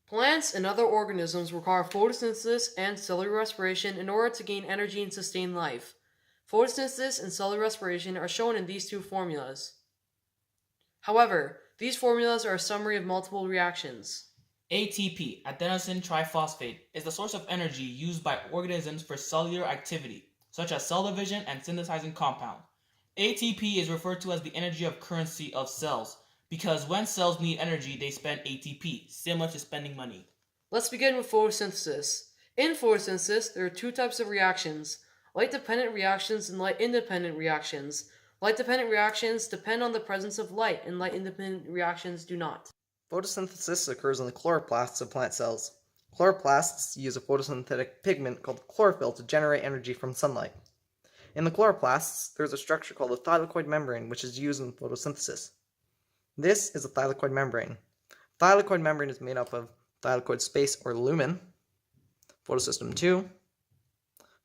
Plants and other organisms require photosynthesis and cellular respiration in order to gain energy and sustain life. Photosynthesis and cellular respiration are shown in these two formulas. However, these formulas are a summary of multiple reactions. ATP, adenosine triphosphate, is the source of energy used by organisms for cellular activity, such as cell division and synthesizing compound. ATP is referred to as the energy of currency of cells, because when cells need energy, they spend ATP, similar to spending money. Let's begin with photosynthesis. In photosynthesis, there are two types of reactions: light-dependent reactions and light-independent reactions. Light-dependent reactions depend on the presence of light, and light-independent reactions do not. Photosynthesis occurs in the chloroplasts of plant cells. Chloroplasts use a photosynthetic pigment called chlorophyll to generate energy from sunlight. In the chloroplasts, there is a structure called the thylakoid membrane, which is used in photosynthesis. This is a thylakoid membrane. Thylakoid membrane is made up of thylakoid space or lumen, photosystem 2,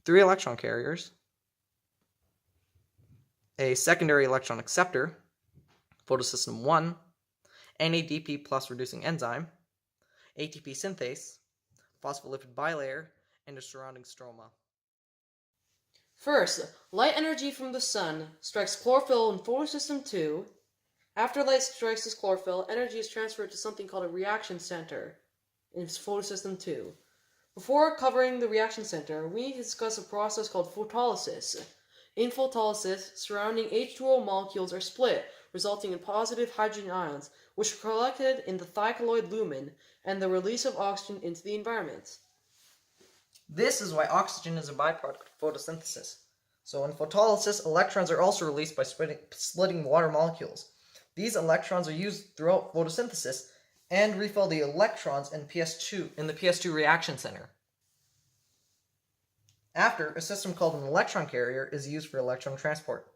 3 electron carriers, a secondary electron acceptor, photosystem 1, NADP plus reducing enzyme, ATP synthase, phospholipid bilayer, and a surrounding stroma. First, light energy from the sun strikes chlorophyll in photosystem 2. After light strikes this chlorophyll, energy is transferred to something called a reaction center in photosystem 2. Before covering the reaction center, we need to discuss a process called photolysis. In photolysis, surrounding H2O molecules are split, resulting in positive hydrogen ions, which are collected in the thylakoid lumen and the release of oxygen into the environment. This is why oxygen is a byproduct of photosynthesis. So in photolysis, electrons are also released by splitting water molecules. These electrons are used throughout photosynthesis and refill the electrons in the PS2 reaction center. After, a system called an electron carrier is used for electron transport.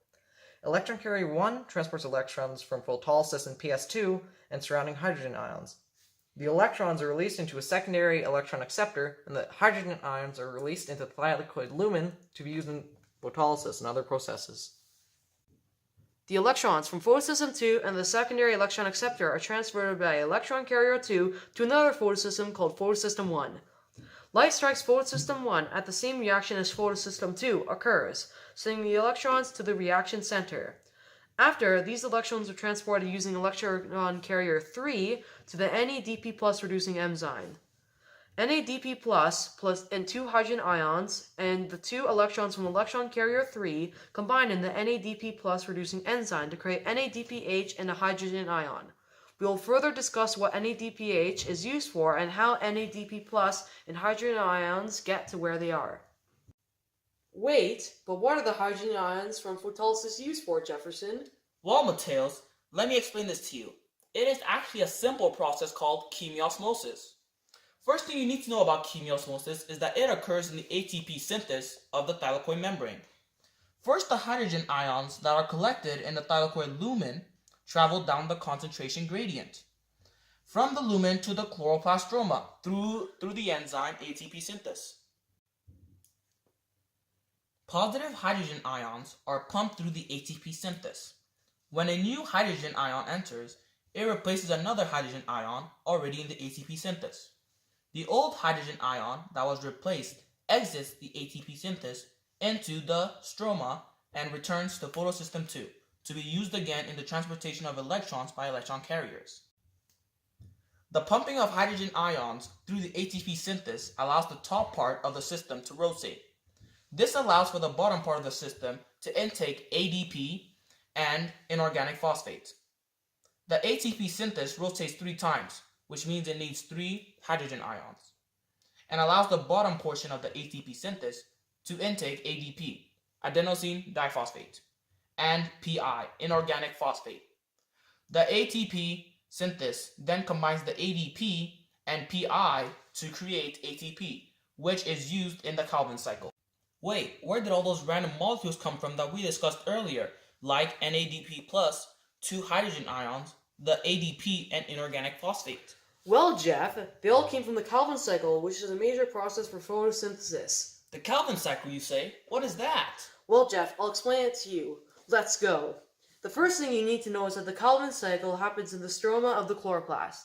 Electron carrier 1 transports electrons from photolysis in PS2 and surrounding hydrogen ions. The electrons are released into a secondary electron acceptor, and the hydrogen ions are released into the thylakoid lumen to be used in photolysis and other processes. The electrons from photosystem 2 and the secondary electron acceptor are transferred by electron carrier 2 to another photosystem called photosystem 1. Light strikes photosystem 1 at the same reaction as photosystem 2 occurs, sending the electrons to the reaction center. After, these electrons are transported using electron carrier 3 to the NADP plus reducing enzyme. NADP plus and 2 hydrogen ions and the 2 electrons from electron carrier 3 combine in the NADP plus reducing enzyme to create NADPH and a hydrogen ion. We will further discuss what NADPH is used for and how NADP plus and hydrogen ions get to where they are. Wait, but what are the hydrogen ions from photolysis used for, Jefferson? Well, Mateos, let me explain this to you. It is actually a simple process called chemiosmosis. First thing you need to know about chemiosmosis is that it occurs in the ATP synthesis of the thylakoid membrane. First, the hydrogen ions that are collected in the thylakoid lumen travel down the concentration gradient from the lumen to the chloroplast stroma through the enzyme ATP synthase. Positive hydrogen ions are pumped through the ATP synthase. When a new hydrogen ion enters, it replaces another hydrogen ion already in the ATP synthase. The old hydrogen ion that was replaced exits the ATP synthase into the stroma and returns to photosystem 2 to be used again in the transportation of electrons by electron carriers. The pumping of hydrogen ions through the ATP synthase allows the top part of the system to rotate. This allows for the bottom part of the system to intake ADP and inorganic phosphate. The ATP synthase rotates 3 times, which means it needs 3 hydrogen ions, and allows the bottom portion of the ATP synthase to intake ADP, adenosine diphosphate, and PI, inorganic phosphate. The ATP synthase then combines the ADP and PI to create ATP, which is used in the Calvin cycle. Wait, where did all those random molecules come from that we discussed earlier, like NADP+, 2 hydrogen ions, the ADP, and inorganic phosphate? Well, Jeff, they all came from the Calvin cycle, which is a major process for photosynthesis. The Calvin cycle, you say? What is that? Well, Jeff, I'll explain it to you. Let's go. The first thing you need to know is that the Calvin cycle happens in the stroma of the chloroplast.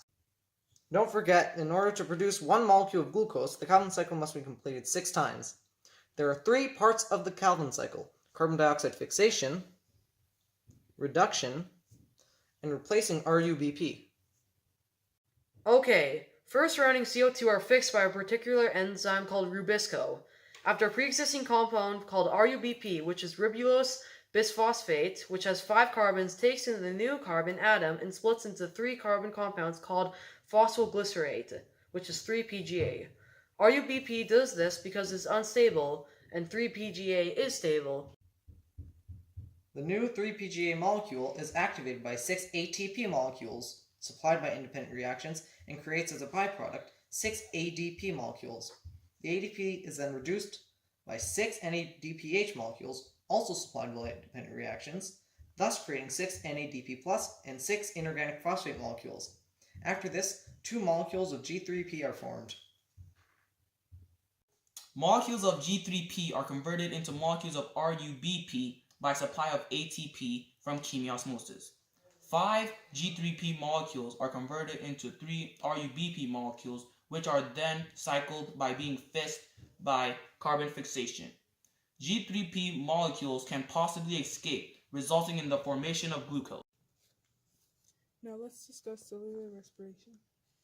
Don't forget, in order to produce one molecule of glucose, the Calvin cycle must be completed 6 times. There are 3 parts of the Calvin cycle: carbon dioxide fixation, reduction, and replacing RUBP. Okay, first surrounding CO2 are fixed by a particular enzyme called rubisco. After a pre-existing compound called RUBP, which is ribulose bisphosphate, which has 5 carbons, takes in the new carbon atom and splits into 3 carbon compounds called Phosphoglycerate, which is 3-PGA. RUBP does this because it's unstable, and 3-PGA is stable. The new 3-PGA molecule is activated by 6 ATP molecules, supplied by independent reactions, and creates as a byproduct 6 ADP molecules. The ADP is then reduced by 6 NADPH molecules, also supplied by independent reactions, thus creating 6 NADP+ and 6 inorganic phosphate molecules. After this, 2 molecules of G3P are formed. Molecules of G3P are converted into molecules of RUBP by supply of ATP from chemiosmosis. 5 G3P molecules are converted into 3 RUBP molecules, which are then cycled by being fixed by carbon fixation. G3P molecules can possibly escape, resulting in the formation of glucose. Now let's discuss cellular respiration.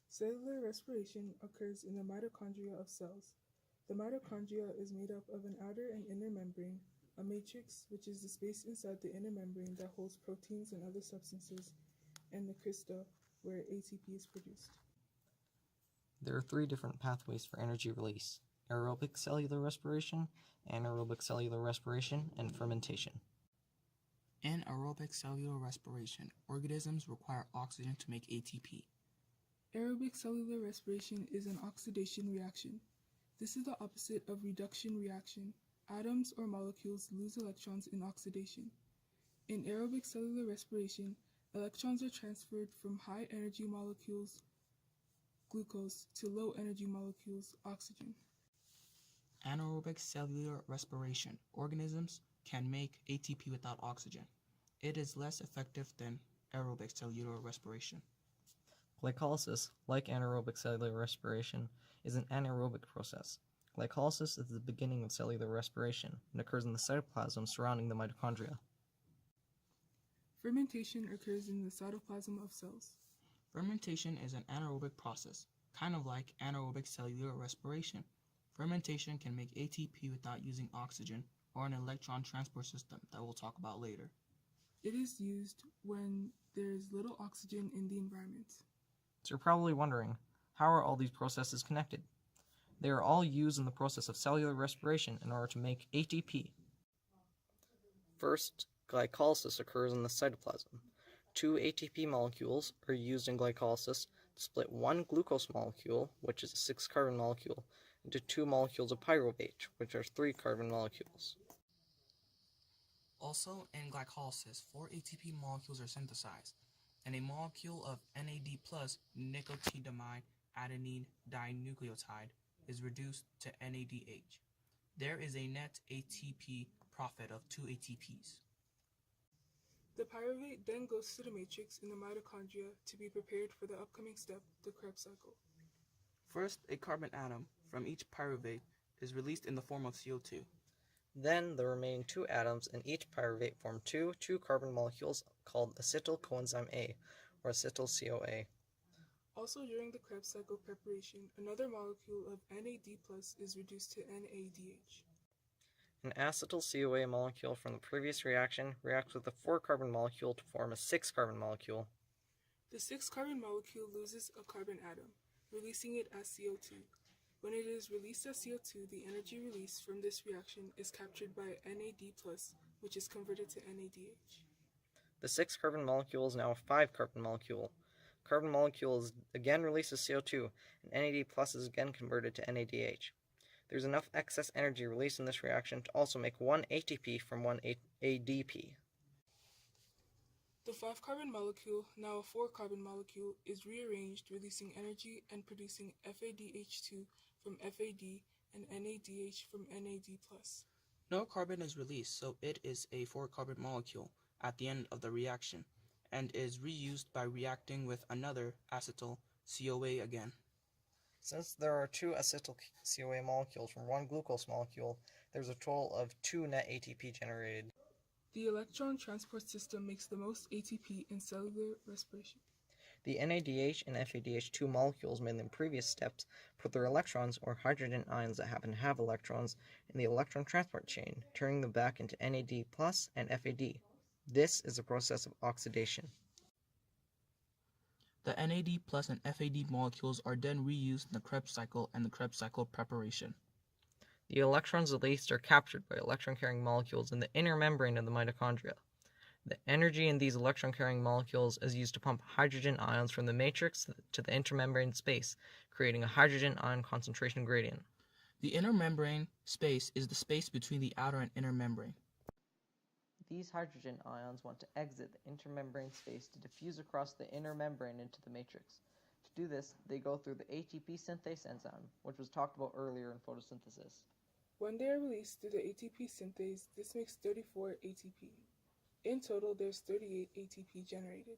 Cellular respiration occurs in the mitochondria of cells. The mitochondria is made up of an outer and inner membrane, a matrix, which is the space inside the inner membrane that holds proteins and other substances, and the crystal, where ATP is produced. There are 3 different pathways for energy release: aerobic cellular respiration, anaerobic cellular respiration, and fermentation. In aerobic cellular respiration, organisms require oxygen to make ATP. Aerobic cellular respiration is an oxidation reaction. This is the opposite of reduction reaction. Atoms or molecules lose electrons in oxidation. In aerobic cellular respiration, electrons are transferred from high energy molecules, glucose, to low energy molecules, oxygen. Anaerobic cellular respiration, organisms can make ATP without oxygen. It is less effective than aerobic cellular respiration. Glycolysis, like anaerobic cellular respiration, is an anaerobic process. Glycolysis is the beginning of cellular respiration and occurs in the cytoplasm surrounding the mitochondria. Fermentation occurs in the cytoplasm of cells. Fermentation is an anaerobic process, kind of like anaerobic cellular respiration. Fermentation can make ATP without using oxygen or an electron transport system that we'll talk about later. It is used when there is little oxygen in the environment. So you're probably wondering, how are all these processes connected? They are all used in the process of cellular respiration in order to make ATP. First, glycolysis occurs in the cytoplasm. 2 ATP molecules are used in glycolysis to split one glucose molecule, which is a 6-carbon molecule, into 2 molecules of pyruvate, which are 3 carbon molecules. Also, in glycolysis, 4 ATP molecules are synthesized, and a molecule of NAD plus nicotinamide adenine dinucleotide is reduced to NADH. There is a net ATP profit of 2 ATPs. The pyruvate then goes to the matrix in the mitochondria to be prepared for the upcoming step, the Krebs cycle. First, a carbon atom from each pyruvate is released in the form of CO2. Then the remaining 2 atoms in each pyruvate form 2 2-carbon molecules called Acetyl Coenzyme A, or acetyl CoA. Also during the Krebs cycle preparation, another molecule of NAD+ is reduced to NADH. An acetyl CoA molecule from the previous reaction reacts with a 4-carbon molecule to form a 6-carbon molecule. The 6-carbon molecule loses a carbon atom, releasing it as CO2. When it is released as CO2, the energy released from this reaction is captured by NAD+, which is converted to NADH. The 6-carbon molecule is now a 5-carbon molecule. Carbon molecule is again releases CO2, and NAD+ is again converted to NADH. There's enough excess energy released in this reaction to also make 1 ATP from 1 ADP. The 5-carbon molecule, now a 4-carbon molecule, is rearranged, releasing energy and producing FADH2 from FAD and NADH from NAD+. No carbon is released, so it is a 4-carbon molecule at the end of the reaction and is reused by reacting with another acetyl CoA again. Since there are 2 acetyl CoA molecules from 1 glucose molecule, there's a total of 2 net ATP generated. The electron transport system makes the most ATP in cellular respiration. The NADH and FADH2 molecules made in the previous steps put their electrons, or hydrogen ions that happen to have electrons, in the electron transport chain, turning them back into NAD+ and FAD. This is a process of oxidation. The NAD plus and FAD molecules are then reused in the Krebs cycle and the Krebs cycle preparation. The electrons released are captured by electron-carrying molecules in the inner membrane of the mitochondria. The energy in these electron-carrying molecules is used to pump hydrogen ions from the matrix to the intermembrane space, creating a hydrogen ion concentration gradient. The inner membrane space is the space between the outer and inner membrane. These hydrogen ions want to exit the intermembrane space to diffuse across the inner membrane into the matrix. To do this, they go through the ATP synthase enzyme, which was talked about earlier in photosynthesis. When they are released through the ATP synthase, this makes 34 ATP. In total, there's 38 ATP generated.